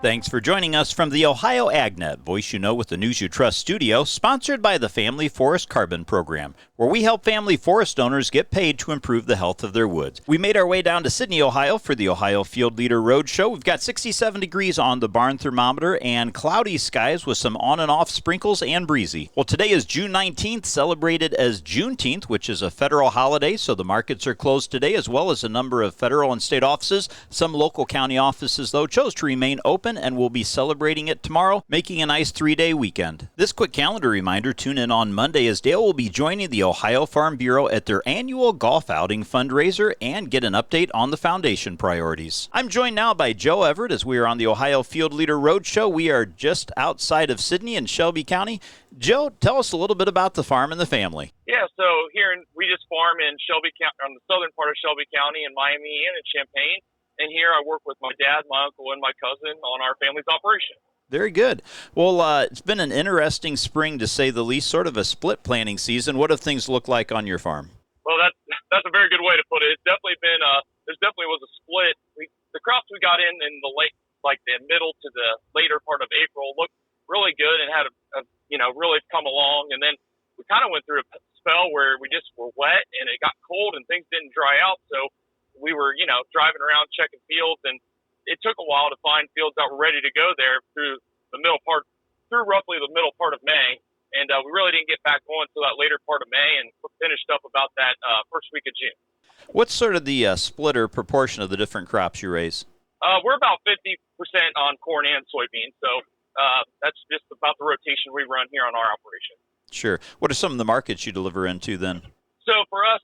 Thanks for joining us from the Ohio AgNet, voice you know with the news you trust studio, sponsored by the Family Forest Carbon Program, where we help family forest owners get paid to improve the health of their woods. We made our way down to Sydney, Ohio for the Ohio Field Leader Roadshow. We've got 67 degrees on the barn thermometer and cloudy skies with some on and off sprinkles and breezy. Well, today is June 19th, celebrated as Juneteenth, which is a federal holiday, so the markets are closed today, as well as a number of federal and state offices. Some local county offices, though, chose to remain open and will be celebrating it tomorrow, making a nice 3-day weekend. This quick calendar reminder, tune in on Monday as Dale will be joining the Ohio Farm Bureau at their annual golf outing fundraiser and get an update on the foundation priorities. I'm joined now by Joe Everett as we are on the Ohio Field Leader Roadshow. We are just outside of Sydney in Shelby County. Joe, tell us a little bit about the farm and the family. Yeah, so we just farm in Shelby County, on the southern part of Shelby County in Miami and in Champaign. And here I work with my dad, my uncle, and my cousin on our family's operation. Very good. Well, it's been an interesting spring, to say the least, sort of a split planting season. What have things looked like on your farm? Well, that's a very good way to put it. It's definitely been there definitely was a split. The crops we got in the late, like the middle to the later part of April, looked really good and had really come along. And then we kind of went through a spell where we just were wet and it got cold and things didn't dry out. So we were, driving around checking fields, and it took a while to find fields that were ready to go there through roughly the middle part of May. And we really didn't get back going until that later part of May, and finished up about that first week of June. What's sort of the split or proportion of the different crops you raise? We're about 50% on corn and soybeans, so that's just about the rotation we run here on our operation. Sure. What are some of the markets you deliver into then? So for us,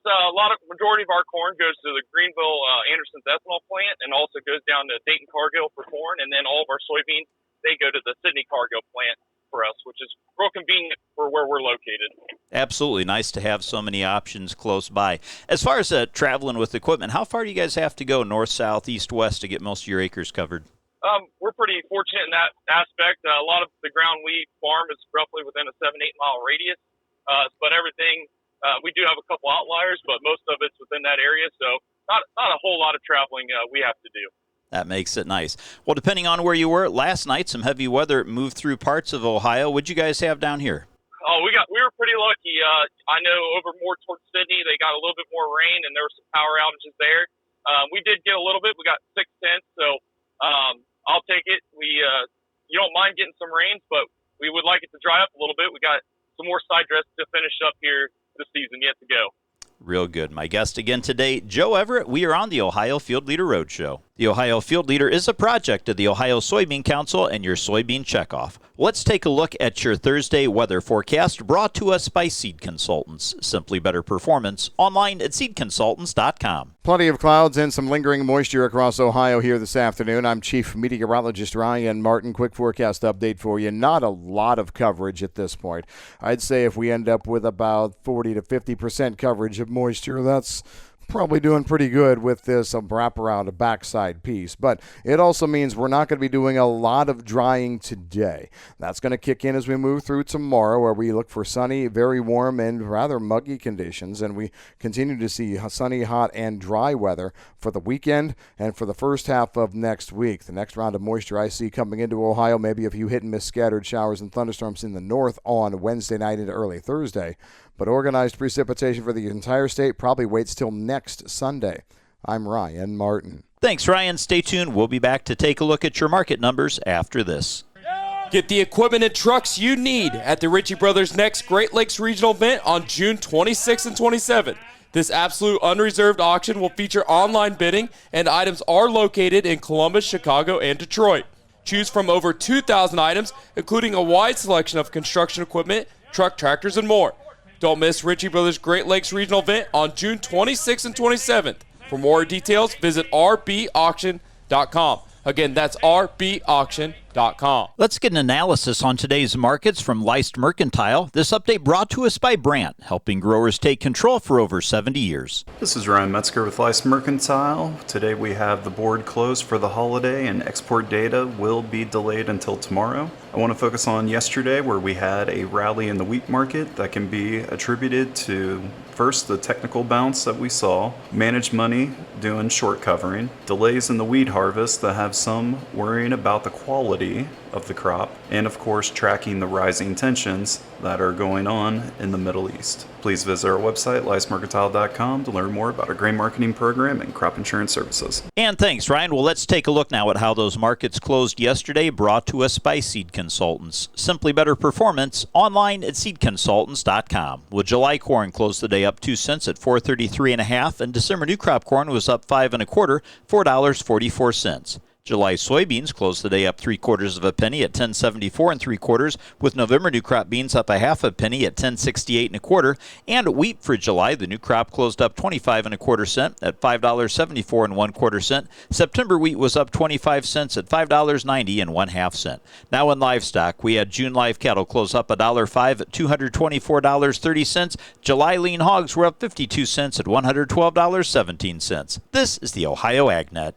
majority of our corn goes to the Greenville Anderson's ethanol plant, and also goes down to Dayton Cargill for corn, and then all of our soybeans, they go to the Sydney Cargill plant for us, which is real convenient for where we're located. Absolutely. Nice to have so many options close by. As far as traveling with equipment, how far do you guys have to go north, south, east, west to get most of your acres covered? We're pretty fortunate in that aspect. A lot of the ground we farm is roughly within a 7-8 mile radius, but everything, we do have a couple outliers, but most of it's within that area, so not a whole lot of traveling we have to do. That makes it nice. Well, depending on where you were last night, some heavy weather moved through parts of Ohio. What'd you guys have down here? Oh, we were pretty lucky. I know over more towards Sydney, they got a little bit more rain, and there were some power outages there. We did get a little bit. We got 6/10, so I'll take it. You don't mind getting some rains, but we would like it to dry up a little bit. We got some more side dress to finish up here this season yet to go. Real good. My guest again today, Joe Everett. We are on the Ohio Field Leader Roadshow. The Ohio Field Leader is a project of the Ohio Soybean Council and your soybean checkoff. Let's take a look at your Thursday weather forecast, brought to us by Seed Consultants. Simply better performance, online at seedconsultants.com. Plenty of clouds and some lingering moisture across Ohio here this afternoon. I'm Chief Meteorologist Ryan Martin. Quick forecast update for you. Not a lot of coverage at this point. I'd say if we end up with about 40 to 50% coverage of moisture, that's probably doing pretty good with this wraparound, a backside piece. But it also means we're not going to be doing a lot of drying today. That's going to kick in as we move through tomorrow, where we look for sunny, very warm, and rather muggy conditions. And we continue to see sunny, hot, and dry weather for the weekend and for the first half of next week. The next round of moisture I see coming into Ohio, maybe a few hit-and-miss scattered showers and thunderstorms in the north on Wednesday night into early Thursday. But organized precipitation for the entire state probably waits till next Sunday. I'm Ryan Martin. Thanks, Ryan. Stay tuned. We'll be back to take a look at your market numbers after this. Get the equipment and trucks you need at the Ritchie Brothers' next Great Lakes Regional event on June 26th and 27th. This absolute unreserved auction will feature online bidding, and items are located in Columbus, Chicago, and Detroit. Choose from over 2,000 items, including a wide selection of construction equipment, truck, tractors, and more. Don't miss Ritchie Brothers' Great Lakes Regional event on June 26th and 27th. For more details, visit rbauction.com. Again, that's rbauction.com. Let's get an analysis on today's markets from Leist Mercantile. This update brought to us by Brandt, helping growers take control for over 70 years. This is Ryan Metzger with Leist Mercantile. Today we have the board closed for the holiday, and export data will be delayed until tomorrow. I want to focus on yesterday, where we had a rally in the wheat market that can be attributed to First, the technical bounce that we saw, managed money doing short covering, delays in the wheat harvest that have some worrying about the quality of the crop, and of course tracking the rising tensions that are going on in the Middle East. Please visit our website, licemercantile.com, to learn more about our grain marketing program and crop insurance services. And thanks, Ryan. Well, let's take a look now at how those markets closed yesterday, brought to us by Seed Consultants. Simply better performance online at seedconsultants.com. Well, July corn closed the day up 2 cents at $4.33.5, and December new crop corn was up 5 1/4, $4.44. July soybeans closed the day up 3/4 of a penny at $10.74 3/4, with November new crop beans up a half a penny at $10.68 1/4. And wheat for July, the new crop closed up 25 1/4 cents at $5.74 1/4 cents. September wheat was up 25 cents at $5.90 1/2 cents. Now in livestock, we had June live cattle close up $1.05 at $224.30. July lean hogs were up 52 cents at $112.17. This is the Ohio AgNet.